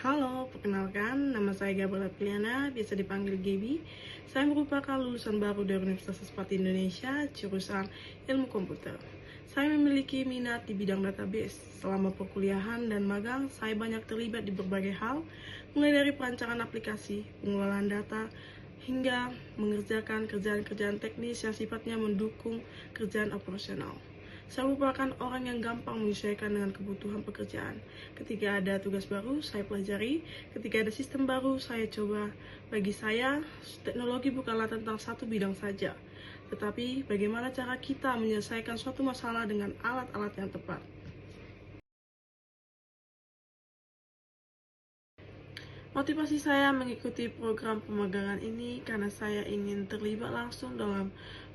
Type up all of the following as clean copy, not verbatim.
Halo, perkenalkan, nama saya Gabriela Piliana, biasa dipanggil Gaby. Saya merupakan lulusan baru dari Universitas Sempati Indonesia, jurusan Ilmu Komputer. Saya memiliki minat di bidang database. Selama perkuliahan dan magang, saya banyak terlibat di berbagai hal, mulai dari perancangan aplikasi, pengelolaan data, hingga mengerjakan kerjaan-kerjaan teknis yang sifatnya mendukung kerjaan operasional. Saya merupakan orang yang gampang menyesuaikan dengan kebutuhan pekerjaan. Ketika ada tugas baru, saya pelajari. Ketika ada sistem baru, saya coba. Bagi saya, teknologi bukanlah tentang satu bidang saja, tetapi bagaimana cara kita menyelesaikan suatu masalah dengan alat-alat yang tepat. Motivasi saya mengikuti program pemagangan ini karena saya ingin terlibat langsung dalam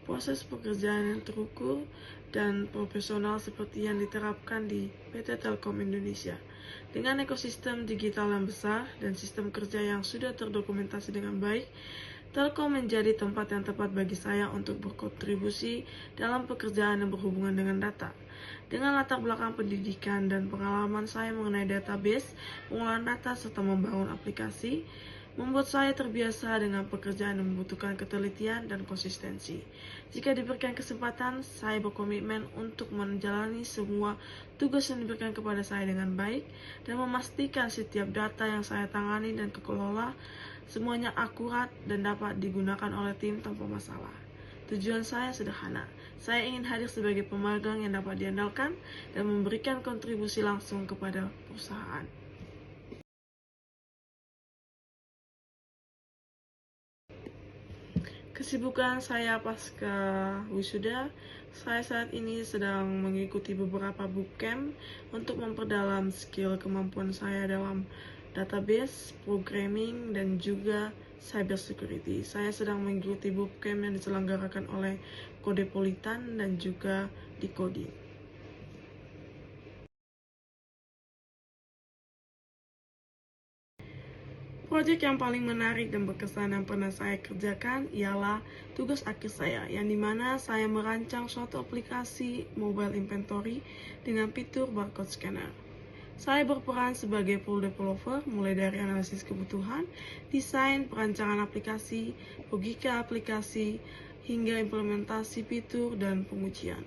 proses pekerjaan yang terukur dan profesional seperti yang diterapkan di PT Telkom Indonesia. Dengan ekosistem digital yang besar dan sistem kerja yang sudah terdokumentasi dengan baik, Telkom menjadi tempat yang tepat bagi saya untuk berkontribusi dalam pekerjaan yang berhubungan dengan data. Dengan latar belakang pendidikan dan pengalaman saya mengenai database, pengolahan data, serta membangun aplikasi, membuat saya terbiasa dengan pekerjaan yang membutuhkan ketelitian dan konsistensi. Jika diberikan kesempatan, saya berkomitmen untuk menjalani semua tugas yang diberikan kepada saya dengan baik dan memastikan setiap data yang saya tangani dan kelola semuanya akurat dan dapat digunakan oleh tim tanpa masalah. Tujuan saya sederhana. Saya ingin hadir sebagai pemagang yang dapat diandalkan dan memberikan kontribusi langsung kepada perusahaan. Kesibukan saya pasca wisuda, saya saat ini sedang mengikuti beberapa bootcamp untuk memperdalam skill kemampuan saya dalam database, programming, dan juga cybersecurity. Saya sedang mengikuti bootcamp yang diselenggarakan oleh Codepolitan dan juga Decoding. Proyek yang paling menarik dan berkesan yang pernah saya kerjakan ialah tugas akhir saya, yang dimana saya merancang suatu aplikasi mobile inventory dengan fitur barcode scanner. Saya berperan sebagai full developer, mulai dari analisis kebutuhan, desain, perancangan aplikasi, logika aplikasi, hingga implementasi fitur dan pengujian.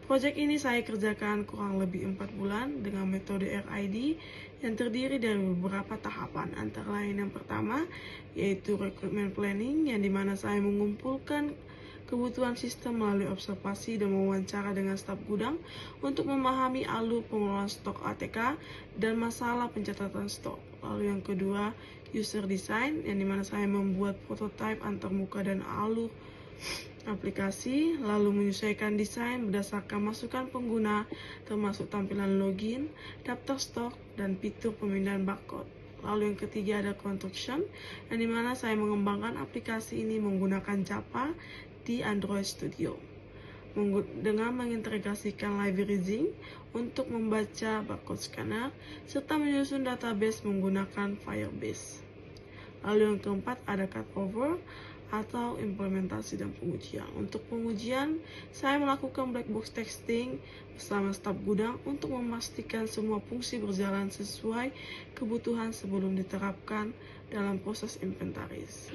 Proyek ini saya kerjakan kurang lebih 4 bulan dengan metode RID yang terdiri dari beberapa tahapan, antara lain yang pertama yaitu recruitment planning, yang dimana saya mengumpulkan kebutuhan sistem melalui observasi dan mewawancara dengan staf gudang untuk memahami alur pengelolaan stok ATK dan masalah pencatatan stok. Lalu yang kedua, user design, yang dimana saya membuat prototipe antarmuka dan alur aplikasi, lalu menyesuaikan desain berdasarkan masukan pengguna, termasuk tampilan login, daftar stok, dan fitur pemindahan barcode. Lalu yang ketiga ada construction, yang dimana saya mengembangkan aplikasi ini menggunakan Java di Android Studio dengan mengintegrasikan library Zing untuk membaca barcode scanner, serta menyusun database menggunakan Firebase. Lalu yang keempat ada cutover atau implementasi dan pengujian. Untuk pengujian, saya melakukan black box testing bersama staf gudang untuk memastikan semua fungsi berjalan sesuai kebutuhan sebelum diterapkan dalam proses inventaris.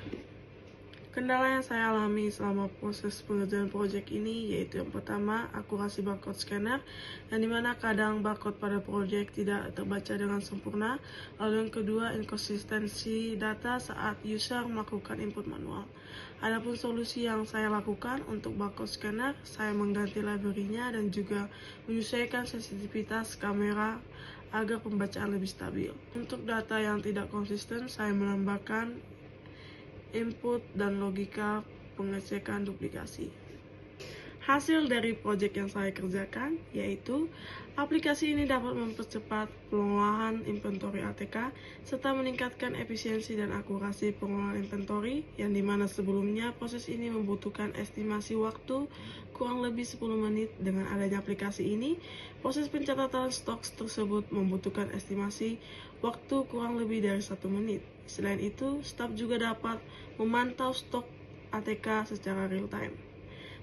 Kendala yang saya alami selama proses pengerjaan proyek ini yaitu yang pertama, akurasi barcode scanner, yang dimana kadang barcode pada proyek tidak terbaca dengan sempurna. Lalu yang kedua, inkonsistensi data saat user melakukan input manual. Adapun solusi yang saya lakukan untuk barcode scanner, saya mengganti library-nya dan juga menyesuaikan sensitivitas kamera agar pembacaan lebih stabil. Untuk data yang tidak konsisten, saya menambahkan input dan logika pengecekan duplikasi. Hasil dari proyek yang saya kerjakan yaitu aplikasi ini dapat mempercepat pengolahan inventory ATK serta meningkatkan efisiensi dan akurasi pengolahan inventory, yang dimana sebelumnya proses ini membutuhkan estimasi waktu kurang lebih 10 menit. Dengan adanya aplikasi ini, proses pencatatan stok tersebut membutuhkan estimasi waktu kurang lebih dari 1 menit. Selain itu, staf juga dapat memantau stok ATK secara real time.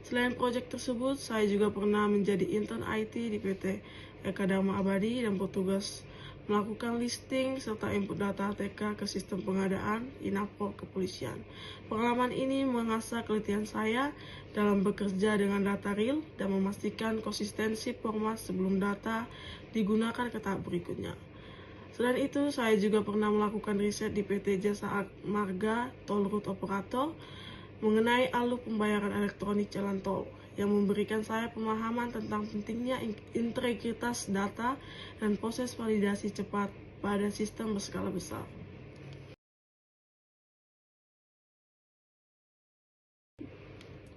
Selain proyek tersebut, saya juga pernah menjadi intern IT di PT Eka Dharma Abadi dan bertugas melakukan listing serta input data ATK ke sistem pengadaan Inapor Kepolisian. Pengalaman ini mengasah kelitian saya dalam bekerja dengan data real dan memastikan konsistensi format sebelum data digunakan ke tahap berikutnya. Selain itu, saya juga pernah melakukan riset di PT Jasa Marga Toll Road Operator mengenai alur pembayaran elektronik jalan tol, yang memberikan saya pemahaman tentang pentingnya integritas data dan proses validasi cepat pada sistem berskala besar.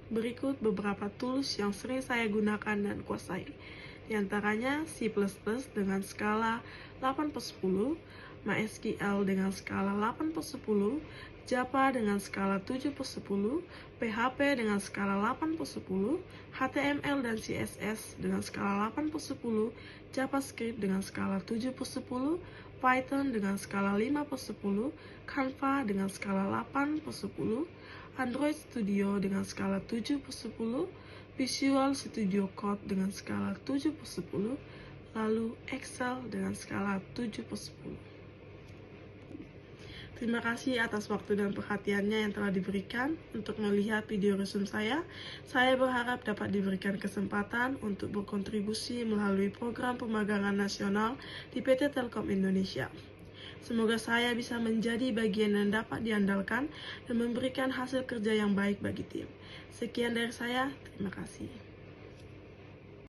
Berikut beberapa tools yang sering saya gunakan dan kuasai. Di antaranya C++ dengan skala 8/10, MySQL dengan skala 8/10, Java dengan skala 7/10, PHP dengan skala 8/10, HTML dan CSS dengan skala 8/10, JavaScript dengan skala 7/10, Python dengan skala 5/10, Canva dengan skala 8/10, Android Studio dengan skala 7/10, Visual Studio Code dengan skala 7/10, lalu Excel dengan skala 7/10. Terima kasih atas waktu dan perhatiannya yang telah diberikan untuk melihat video resume saya. Saya berharap dapat diberikan kesempatan untuk berkontribusi melalui program pemagangan nasional di PT Telkom Indonesia. Semoga saya bisa menjadi bagian yang dapat diandalkan dan memberikan hasil kerja yang baik bagi tim. Sekian dari saya, terima kasih.